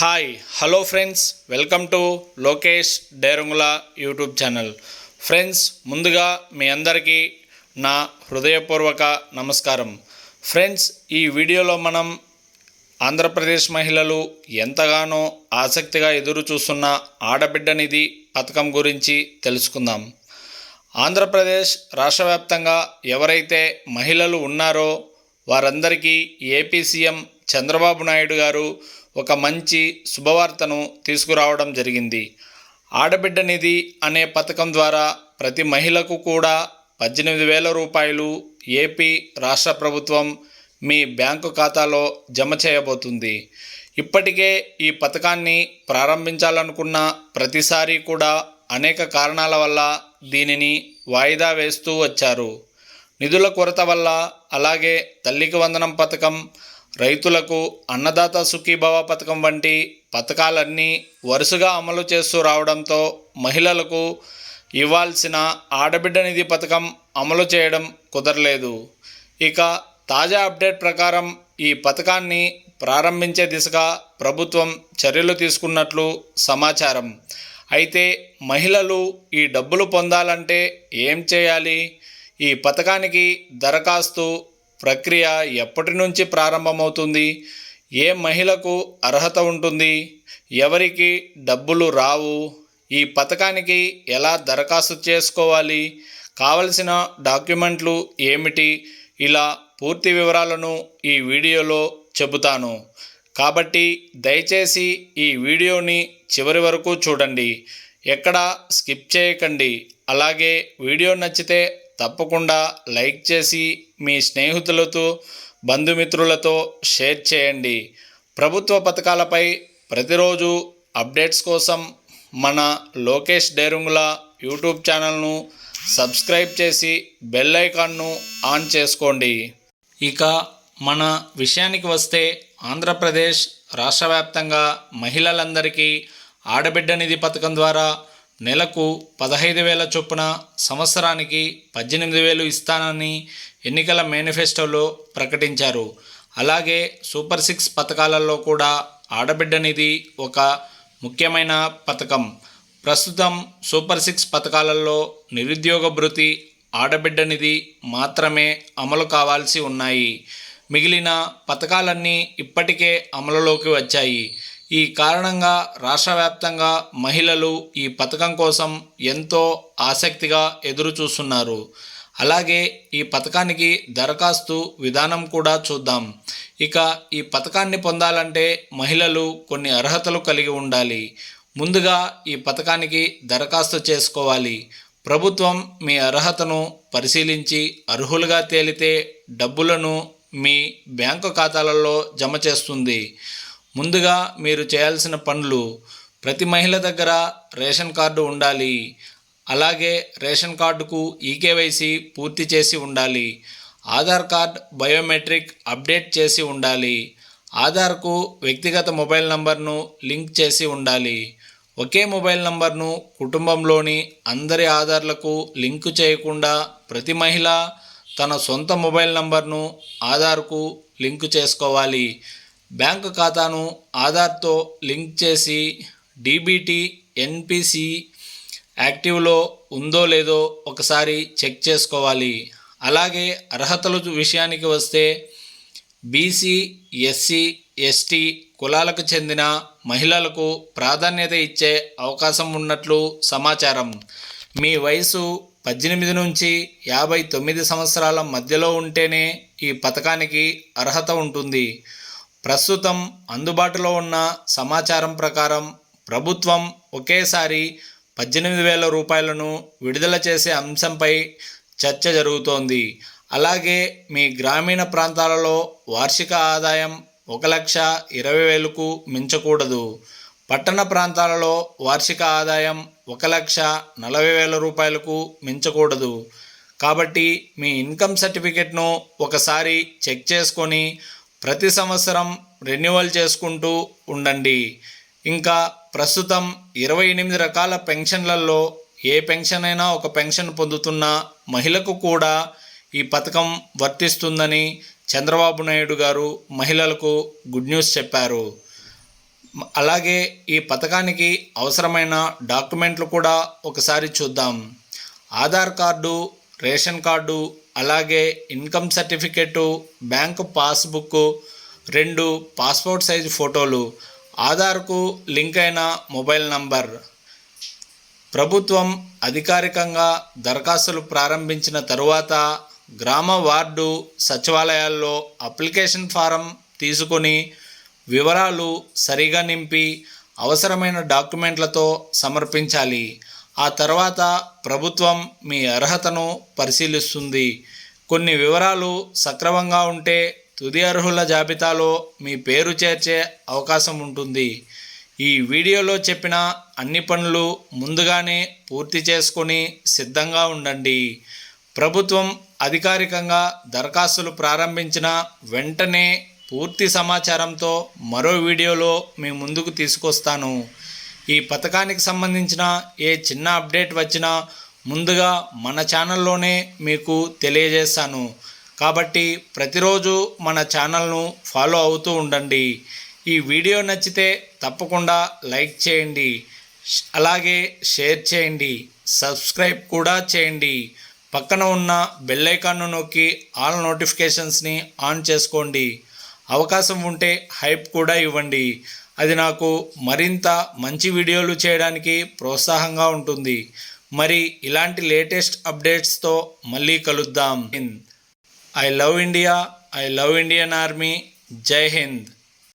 Hi hello friends, welcome to Lokesh Derangula YouTube channel. Friends, ముందుగా మీ అందరికీ నా హృదయపూర్వక నమస్కారం. ఫ్రెండ్స్, ఈ వీడియోలో మనం ఆంధ్రప్రదేశ్ మహిళలు ఎంతగానో ఆసక్తిగా ఎదురు చూస్తున్న ఆడబిడ్డ నిధి పథకం గురించి తెలుసుకుందాం. ఆంధ్రప్రదేశ్ రాష్ట్ర వ్యాప్తంగా ఎవరైతే మహిళలు ఉన్నారో వారందరికీ ఏపీ సీఎం చంద్రబాబు నాయుడు గారు ఒక మంచి శుభవార్తను తీసుకురావడం జరిగింది. ఆడబిడ్డ నిధి అనే పథకం ద్వారా ప్రతి మహిళకు కూడా 18,000 రూపాయలు ఏపీ రాష్ట్ర ప్రభుత్వం మీ బ్యాంకు ఖాతాలో జమ చేయబోతుంది. ఇప్పటికే ఈ పథకాన్ని ప్రారంభించాలనుకున్న ప్రతిసారి కూడా అనేక కారణాల వల్ల దీనిని వాయిదా వేస్తూ వచ్చారు. నిధుల కొరత వల్ల, అలాగే తల్లికి వందనం పథకం, రైతులకు అన్నదాత సుఖీభవ పథకం వంటి పథకాలన్నీ వరుసగా అమలు చేస్తూ రావడంతో మహిళలకు ఇవ్వాల్సిన ఆడబిడ్డ నిధి పథకం అమలు చేయడం కుదరలేదు. ఇక తాజా అప్డేట్ ప్రకారం ఈ పథకాన్ని ప్రారంభించే దిశగా ప్రభుత్వం చర్యలు తీసుకున్నట్లు సమాచారం. అయితే మహిళలు ఈ డబ్బులు పొందాలంటే ఏం చేయాలి? ఈ పథకానికి దరఖాస్తు ప్రక్రియ ఎప్పటి నుంచి ప్రారంభమవుతుంది? ఏ మహిళకు అర్హత ఉంటుంది? ఎవరికి డబ్బులు రావు? ఈ పథకానికి ఎలా దరఖాస్తు చేసుకోవాలి? కావలసిన డాక్యుమెంట్లు ఏమిటి? ఇలా పూర్తి వివరాలను ఈ వీడియోలో చెబుతాను. కాబట్టి దయచేసి ఈ వీడియోని చివరి వరకు చూడండి, ఎక్కడా స్కిప్ చేయకండి. అలాగే వీడియో నచ్చితే తప్పకుండా లైక్ చేసి మీ స్నేహితులతో, బంధుమిత్రులతో షేర్ చేయండి. ప్రభుత్వ పథకాలపై ప్రతిరోజు అప్డేట్స్ కోసం మన లోకేష్ డేరంగుల యూట్యూబ్ ఛానల్ను సబ్స్క్రైబ్ చేసి బెల్ ఐకాన్ను ఆన్ చేసుకోండి. ఇక మన విషయానికి వస్తే, ఆంధ్రప్రదేశ్ రాష్ట్ర వ్యాప్తంగా మహిళలందరికీ ఆడబిడ్డ నిధి పథకం ద్వారా నెలకు 15,000 చొప్పున, సంవత్సరానికి 18,000 ఇస్తానని ఎన్నికల మేనిఫెస్టోలో ప్రకటించారు. అలాగే సూపర్ 6 పథకాలలో కూడా ఆడబిడ్డ నిధి ఒక ముఖ్యమైన పథకం. ప్రస్తుతం సూపర్ 6 పథకాలలో నిరుద్యోగ భృతి, ఆడబిడ్డ నిధి మాత్రమే అమలు కావాల్సి ఉన్నాయి. మిగిలిన పథకాలన్నీ ఇప్పటికే అమలులోకి వచ్చాయి. ఈ కారణంగా రాష్ట్ర వ్యాప్తంగా మహిళలు ఈ పథకం కోసం ఎంతో ఆసక్తిగా ఎదురు చూస్తున్నారు. అలాగే ఈ పథకానికి దరఖాస్తు విధానం కూడా చూద్దాం. ఇక ఈ పథకాన్ని పొందాలంటే మహిళలు కొన్ని అర్హతలు కలిగి ఉండాలి. ముందుగా ఈ పథకానికి దరఖాస్తు చేసుకోవాలి. ప్రభుత్వం మీ అర్హతను పరిశీలించి అర్హులుగా తేలితే డబ్బులను మీ బ్యాంకు ఖాతాలలో జమ చేస్తుంది. ముందుగా మీరు చేయాల్సిన పనులు: ప్రతి మహిళ దగ్గర రేషన్ కార్డు ఉండాలి. అలాగే రేషన్ కార్డుకు ఈకేవైసీ పూర్తి చేసి ఉండాలి. ఆధార్ కార్డ్ బయోమెట్రిక్ అప్డేట్ చేసి ఉండాలి. ఆధార్కు వ్యక్తిగత మొబైల్ నంబర్ను లింక్ చేసి ఉండాలి. ఒకే మొబైల్ నంబర్ను కుటుంబంలోని అందరి ఆధార్లకు లింకు చేయకుండా ప్రతి మహిళ తన సొంత మొబైల్ నంబర్ను ఆధార్కు లింకు చేసుకోవాలి. బ్యాంకు ఖాతాను ఆధార్తో లింక్ చేసి డీబీటీ, ఎన్పిసి యాక్టివ్లో ఉందో లేదో ఒకసారి చెక్ చేసుకోవాలి. అలాగే అర్హతల విషయానికి వస్తే, బీసీ, ఎస్సీ, ఎస్టీ కులాలకు చెందిన మహిళలకు ప్రాధాన్యత ఇచ్చే అవకాశం ఉన్నట్లు సమాచారం. మీ వయసు 18 నుంచి 59 సంవత్సరాల మధ్యలో ఉంటేనే ఈ పథకానికి అర్హత ఉంటుంది. ప్రస్తుతం అందుబాటులో ఉన్న సమాచారం ప్రకారం ప్రభుత్వం ఒకేసారి 18,000 రూపాయలను విడుదల చేసే అంశంపై చర్చ జరుగుతోంది. అలాగే మీ గ్రామీణ ప్రాంతాలలో వార్షిక ఆదాయం 1,20,000కు మించకూడదు. పట్టణ ప్రాంతాలలో వార్షిక ఆదాయం 1,40,000 రూపాయలకు మించకూడదు. కాబట్టి మీ ఇన్కమ్ సర్టిఫికెట్ను ఒకసారి చెక్ చేసుకొని ప్రతి సంవత్సరం రెన్యువల్ చేసుకుంటూ ఉండండి. ఇంకా ప్రస్తుతం 28 రకాల పెన్షన్లలో ఏ పెన్షన్ అయినా ఒక పెన్షన్ పొందుతున్న మహిళకు కూడా ఈ పథకం వర్తిస్తుందని చంద్రబాబు నాయుడు గారు మహిళలకు గుడ్ న్యూస్ చెప్పారు. అలాగే ఈ పథకానికి అవసరమైన డాక్యుమెంట్లు కూడా ఒకసారి చూద్దాం. ఆధార్ కార్డు, రేషన్ కార్డు, అలాగే income certificate, bank passbook, 2 passport size ఫోటోలు, ఆధార్కు లింక్ అయిన మొబైల్ నంబర్. ప్రభుత్వం అధికారికంగా దరఖాస్తులు ప్రారంభించిన తరువాత గ్రామ, వార్డు సచివాలయాల్లో అప్లికేషన్ ఫారం తీసుకొని వివరాలు సరిగా నింపి అవసరమైన డాక్యుమెంట్లతో సమర్పించాలి. ఆ తర్వాత ప్రభుత్వం మీ అర్హతను పరిశీలిస్తుంది. కొన్ని వివరాలు సక్రమంగా ఉంటే తుది అర్హుల జాబితాలో మీ పేరు చేర్చే అవకాశం ఉంటుంది. ఈ వీడియోలో చెప్పిన అన్ని పనులు ముందుగానే పూర్తి చేసుకొని సిద్ధంగా ఉండండి. ప్రభుత్వం అధికారికంగా దరఖాస్తులు ప్రారంభించిన వెంటనే పూర్తి సమాచారంతో మరో వీడియోలో మీ ముందుకు తీసుకొస్తాను. ఈ పథకానికి సంబంధించిన ఏ చిన్న అప్డేట్ వచ్చినా ముందుగా మన ఛానల్లోనే మీకు తెలియజేస్తాను. కాబట్టి ప్రతిరోజు మన ఛానల్ను ఫాలో అవుతూ ఉండండి. ఈ వీడియో నచ్చితే తప్పకుండా లైక్ చేయండి, అలాగే షేర్ చేయండి, సబ్స్క్రైబ్ కూడా చేయండి. పక్కన ఉన్న బెల్ ఐకాన్ను నొక్కి ఆల్ నోటిఫికేషన్స్ని ఆన్ చేసుకోండి. అవకాశం ఉంటే హైప్ కూడా ఇవ్వండి. అది నాకు మరింత మంచి వీడియోలు చేయడానికి ప్రోత్సాహంగా ఉంటుంది. మరి ఇలాంటి లేటెస్ట్ అప్డేట్స్తో మళ్ళీ కలుద్దాం. I love India, I love Indian army. జై హింద్.